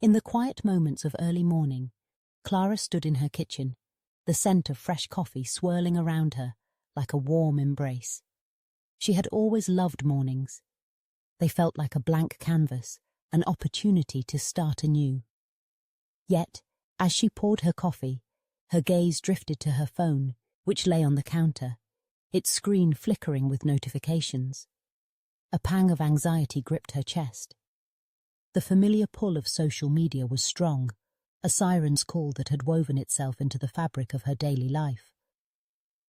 In the quiet moments of early morning, Clara stood in her kitchen, the scent of fresh coffee swirling around her like a warm embrace. She had always loved mornings. They felt like a blank canvas, an opportunity to start anew. Yet, as she poured her coffee, her gaze drifted to her phone, which lay on the counter, its screen flickering with notifications. A pang of anxiety gripped her chest. The familiar pull of social media was strong, a siren's call that had woven itself into the fabric of her daily life.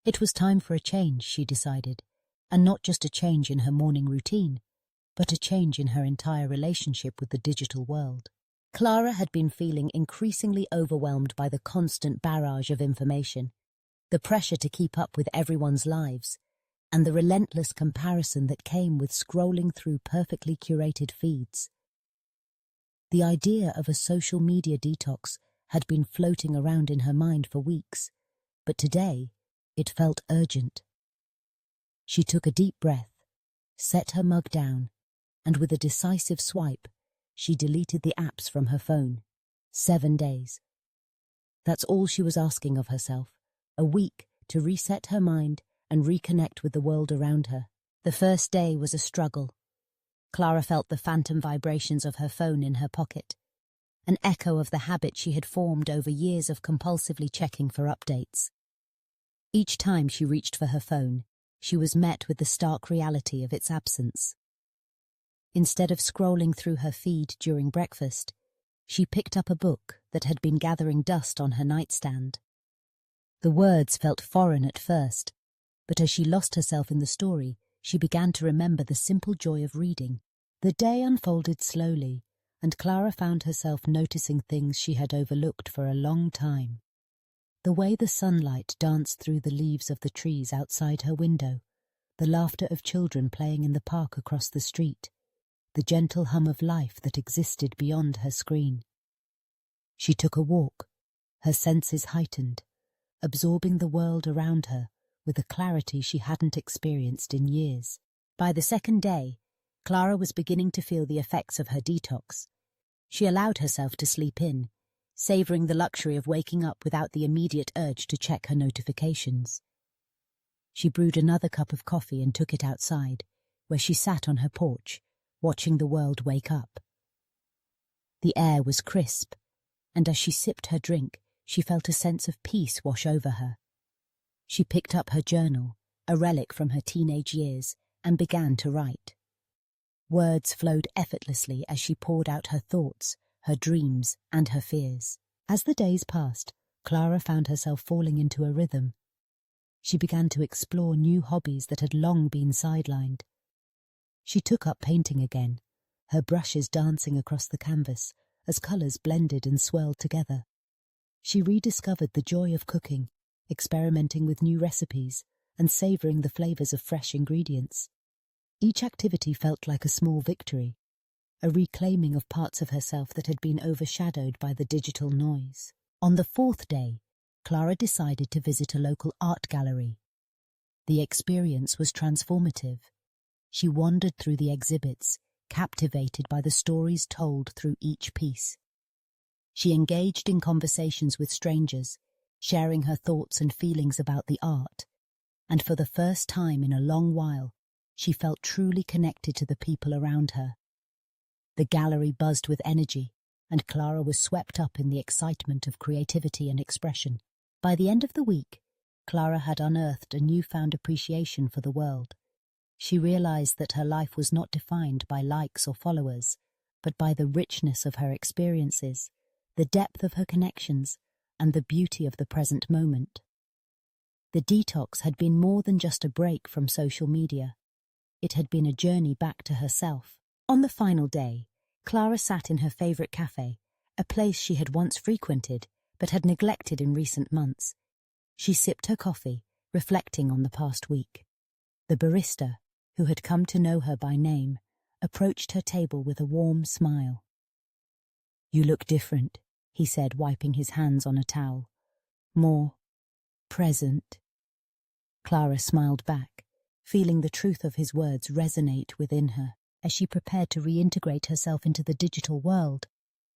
It was time for a change, she decided, and not just a change in her morning routine, but a change in her entire relationship with the digital world. Clara had been feeling increasingly overwhelmed by the constant barrage of information, the pressure to keep up with everyone's lives, and the relentless comparison that came with scrolling through perfectly curated feeds. The idea of a social media detox had been floating around in her mind for weeks, but today it felt urgent. She took a deep breath, set her mug down, and with a decisive swipe, she deleted the apps from her phone. 7 days. That's all she was asking of herself, a week to reset her mind and reconnect with the world around her. The first day was a struggle. Clara felt the phantom vibrations of her phone in her pocket, an echo of the habit she had formed over years of compulsively checking for updates. Each time she reached for her phone, she was met with the stark reality of its absence. Instead of scrolling through her feed during breakfast, she picked up a book that had been gathering dust on her nightstand. The words felt foreign at first, but as she lost herself in the story, she began to remember the simple joy of reading. The day unfolded slowly, and Clara found herself noticing things she had overlooked for a long time. The way the sunlight danced through the leaves of the trees outside her window, the laughter of children playing in the park across the street, the gentle hum of life that existed beyond her screen. She took a walk, her senses heightened, absorbing the world around her with a clarity she hadn't experienced in years. By the second day, Clara was beginning to feel the effects of her detox. She allowed herself to sleep in, savouring the luxury of waking up without the immediate urge to check her notifications. She brewed another cup of coffee and took it outside, where she sat on her porch, watching the world wake up. The air was crisp, and as she sipped her drink, she felt a sense of peace wash over her. She picked up her journal, a relic from her teenage years, and began to write. Words flowed effortlessly as she poured out her thoughts, her dreams, and her fears. As the days passed, Clara found herself falling into a rhythm. She began to explore new hobbies that had long been sidelined. She took up painting again, her brushes dancing across the canvas as colours blended and swirled together. She rediscovered the joy of cooking, experimenting with new recipes and savouring the flavours of fresh ingredients. Each activity felt like a small victory, a reclaiming of parts of herself that had been overshadowed by the digital noise. On the 4th day, Clara decided to visit a local art gallery. The experience was transformative. She wandered through the exhibits, captivated by the stories told through each piece. She engaged in conversations with strangers, sharing her thoughts and feelings about the art, and for the first time in a long while, she felt truly connected to the people around her. The gallery buzzed with energy, and Clara was swept up in the excitement of creativity and expression. By the end of the week, Clara had unearthed a newfound appreciation for the world. She realized that her life was not defined by likes or followers, but by the richness of her experiences, the depth of her connections, and the beauty of the present moment. The detox had been more than just a break from social media. It had been a journey back to herself. On the final day, Clara sat in her favourite cafe, a place she had once frequented but had neglected in recent months. She sipped her coffee, reflecting on the past week. The barista, who had come to know her by name, approached her table with a warm smile. "You look different," he said, wiping his hands on a towel. "More present." Clara smiled back, feeling the truth of his words resonate within her. As she prepared to reintegrate herself into the digital world,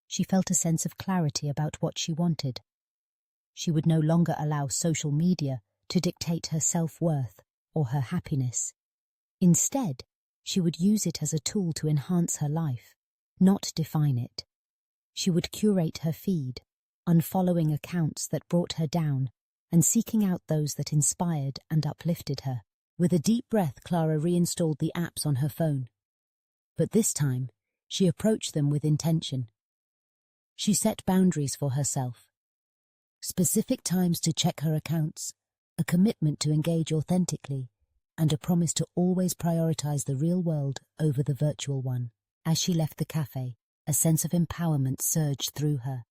she felt a sense of clarity about what she wanted. She would no longer allow social media to dictate her self-worth or her happiness. Instead, she would use it as a tool to enhance her life, not define it. She would curate her feed, unfollowing accounts that brought her down and seeking out those that inspired and uplifted her. With a deep breath, Clara reinstalled the apps on her phone. But this time, she approached them with intention. She set boundaries for herself. Specific times to check her accounts, a commitment to engage authentically, and a promise to always prioritize the real world over the virtual one. As she left the cafe, a sense of empowerment surged through her.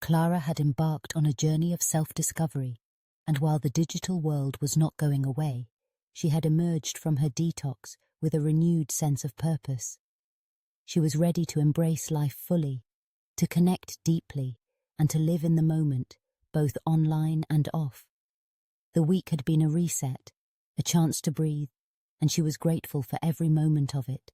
Clara had embarked on a journey of self-discovery, and while the digital world was not going away, she had emerged from her detox with a renewed sense of purpose. She was ready to embrace life fully, to connect deeply, and to live in the moment, both online and off. The week had been a reset, a chance to breathe, and she was grateful for every moment of it.